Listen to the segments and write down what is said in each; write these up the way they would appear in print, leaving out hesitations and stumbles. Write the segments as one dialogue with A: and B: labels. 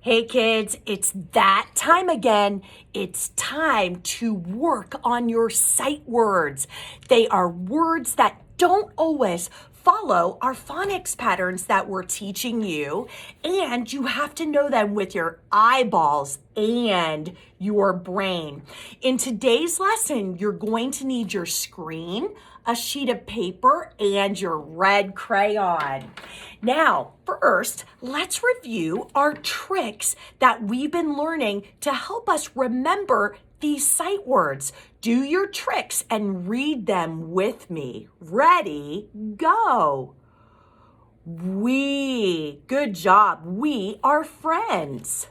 A: Hey kids, it's that time again. It's time to work on your sight words. They are words that don't always follow our phonics patterns that we're teaching you, and you have to know them with your eyeballs and your brain. In today's lesson, you're going to need your screen, a sheet of paper, and your red crayon. Now, first, let's review our tricks that we've been learning to help us remember these sight words. Do your tricks and read them with me. Ready, go. We, good job. We are friends.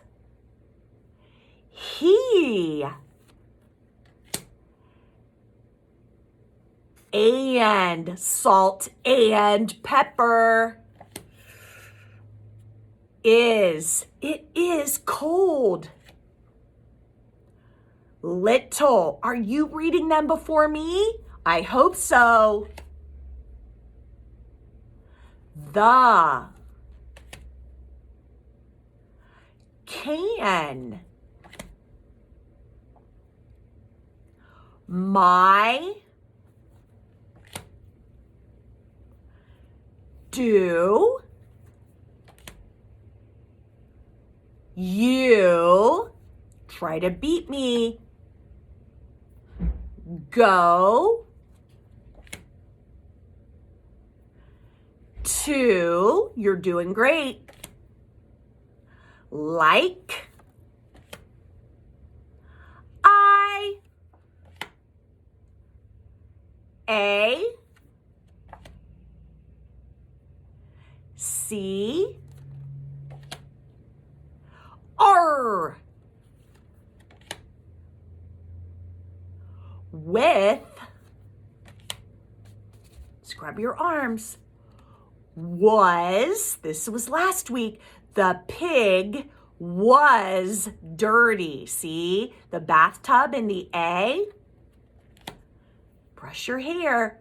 A: He, and salt and pepper. It is cold. Little, are you reading them before me? I hope so. The, can, my, do, you, try to beat me, go, to, you're doing great, like, I, a, C, R, with, scrub your arms, was, this was last week, the pig was dirty. See, the bathtub in the A, brush your hair.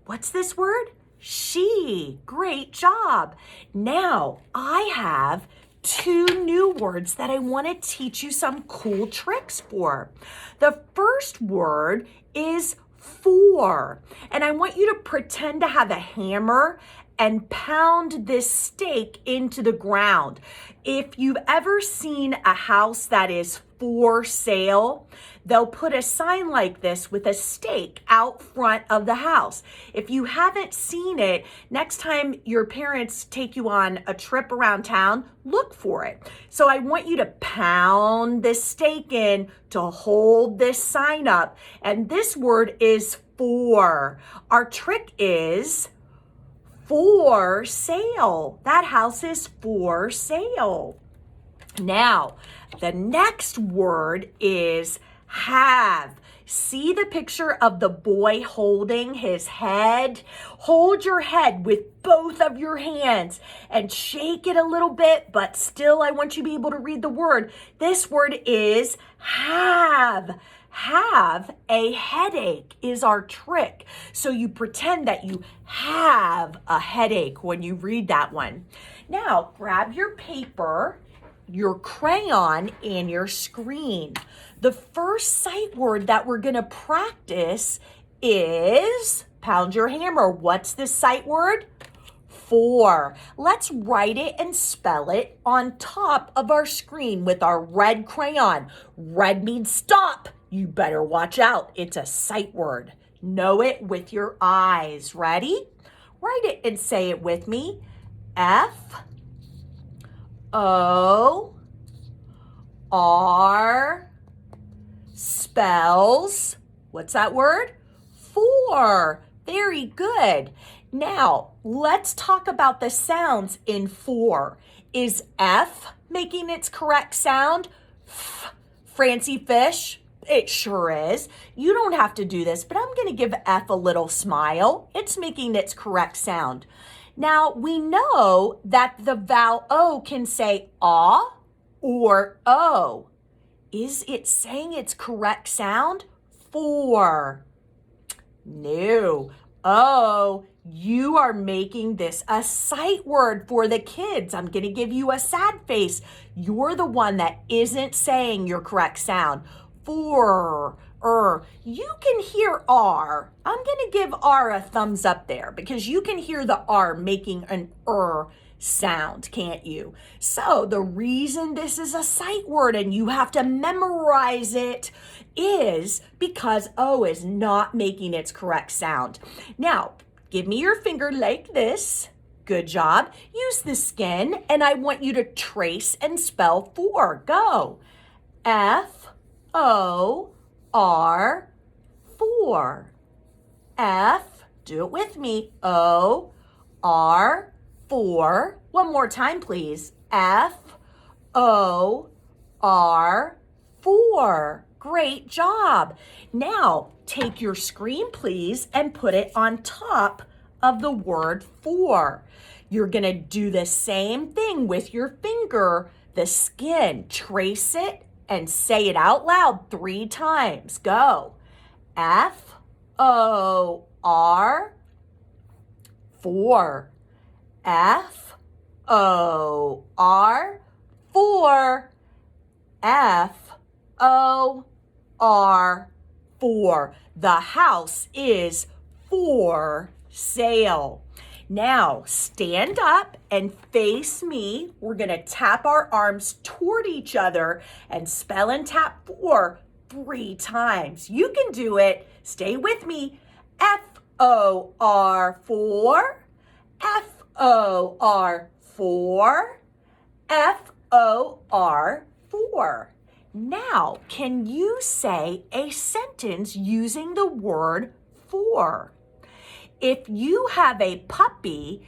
A: What's this word? She, great job. Now I have two new words that I want to teach you some cool tricks for. The first word is for, and I want you to pretend to have a hammer and pound this stake into the ground. If you've ever seen a house that is for sale, they'll put a sign like this with a stake out front of the house. If you haven't seen it, next time your parents take you on a trip around town, look for it. So I want you to pound this stake in to hold this sign up. And this word is for. Our trick is for sale. That house is for sale. Now, the next word is have. See the picture of the boy holding his head? Hold your head with both of your hands and shake it a little bit, but still I want you to be able to read the word. This word is have. Have a headache is our trick. So you pretend that you have a headache when you read that one. Now, grab your paper, your crayon, and your screen. The first sight word that we're going to practice is, pound your hammer. What's this sight word? For. Let's write it and spell it on top of our screen with our red crayon. Red means stop. You better watch out. It's a sight word. Know it with your eyes. Ready? Write it and say it with me. F-O-R spells, what's that word? For. Very good. Now, let's talk about the sounds in for. Is F making its correct sound? F, Francie fish? It sure is. You don't have to do this, but I'm going to give F a little smile. It's making its correct sound. Now, we know that the vowel O can say ah or O. Is it saying its correct sound? For. No. O You are making this a sight word for the kids. I'm going to give you a sad face. You're the one that isn't saying your correct sound. For, You can hear R. I'm going to give R a thumbs up there because you can hear the R making an sound, can't you? So the reason this is a sight word and you have to memorize it is because O is not making its correct sound. Now, give me your finger like this. Good job. Use the skin, and I want you to trace and spell for. Go. F-O-R, for. F, do it with me. O-R, for. One more time, please. F-O-R, for. Great job. Now, take your screen, please, and put it on top of the word for. You're going to do the same thing with your finger, the skin. Trace it and say it out loud 3 times. Go. F-O-R, for. F-O-R, for. F-O-R, for. The house is for sale. Now stand up and face me. We're going to tap our arms toward each other and spell and tap for 3 times. You can do it. Stay with me. F-O-R, for. F-O-R, for. F-O-R, for. Now, can you say a sentence using the word for? If you have a puppy,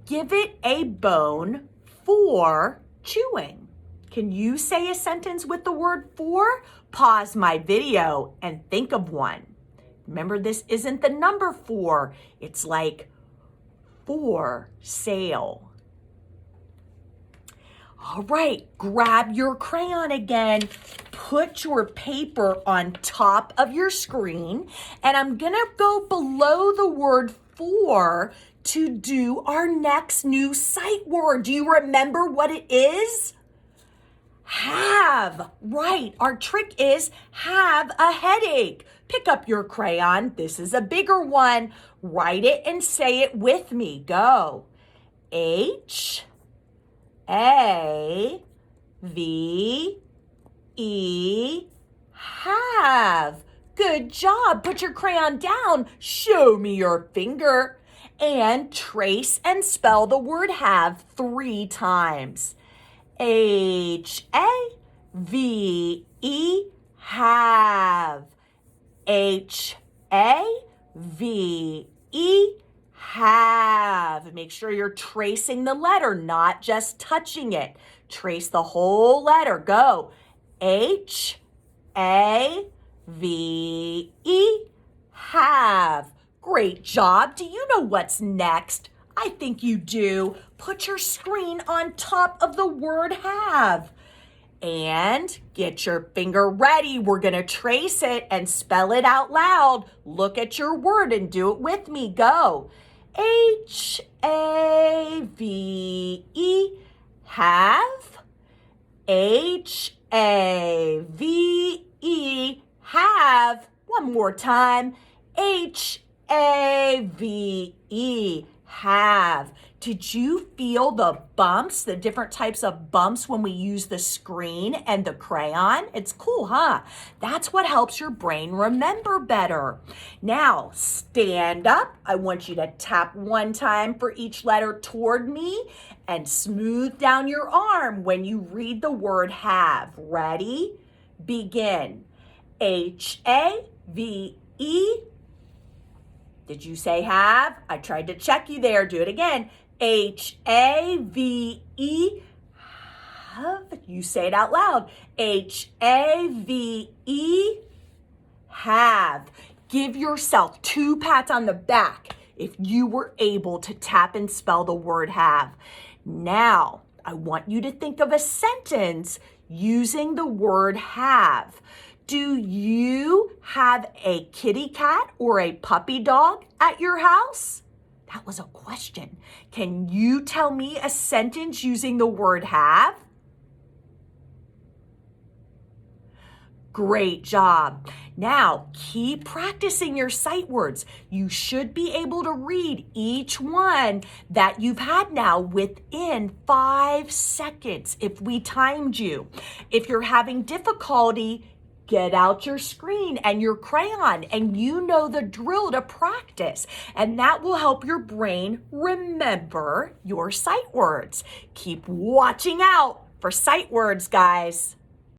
A: give it a bone for chewing. Can you say a sentence with the word for? Pause my video and think of one. Remember, this isn't the number 4. It's like for sale. All right, grab your crayon again. Put your paper on top of your screen, and I'm gonna go below the word for to do our next new sight word. Do you remember what it is? Have. Right, our trick is have a headache. Pick up your crayon. This is a bigger one. Write it and say it with me. Go. H-A-V-E, have. Good job. Put your crayon down. Show me your finger. And trace and spell the word have 3 times. H-A-V-E, have. H-A-V-E, have. Make sure you're tracing the letter, not just touching it. Trace the whole letter. Go. H-A-V-E, have. Great job. Do you know what's next? I think you do. Put your screen on top of the word have. And get your finger ready. We're going to trace it and spell it out loud. Look at your word and do it with me. Go. H-A-V-E, have. H-A-V-E, have. One more time. H-A-V-E, have. Did you feel the bumps, the different types of bumps when we use the screen and the crayon? It's cool, huh? That's what helps your brain remember better. Now, stand up. I want you to tap 1 time for each letter toward me and smooth down your arm when you read the word have. Ready? Begin. H-A-V-E. Did you say have? I tried to check you there. Do it again. H-A-V-E, have. You say it out loud. H-A-V-E, have. Give yourself 2 pats on the back if you were able to tap and spell the word have. Now, I want you to think of a sentence using the word have. Do you have a kitty cat or a puppy dog at your house? That was a question. Can you tell me a sentence using the word have? Great job. Now, keep practicing your sight words. You should be able to read each one that you've had now within 5 seconds if we timed you. If you're having difficulty, get out your screen and your crayon, and you know the drill to practice. And that will help your brain remember your sight words. Keep watching out for sight words, guys.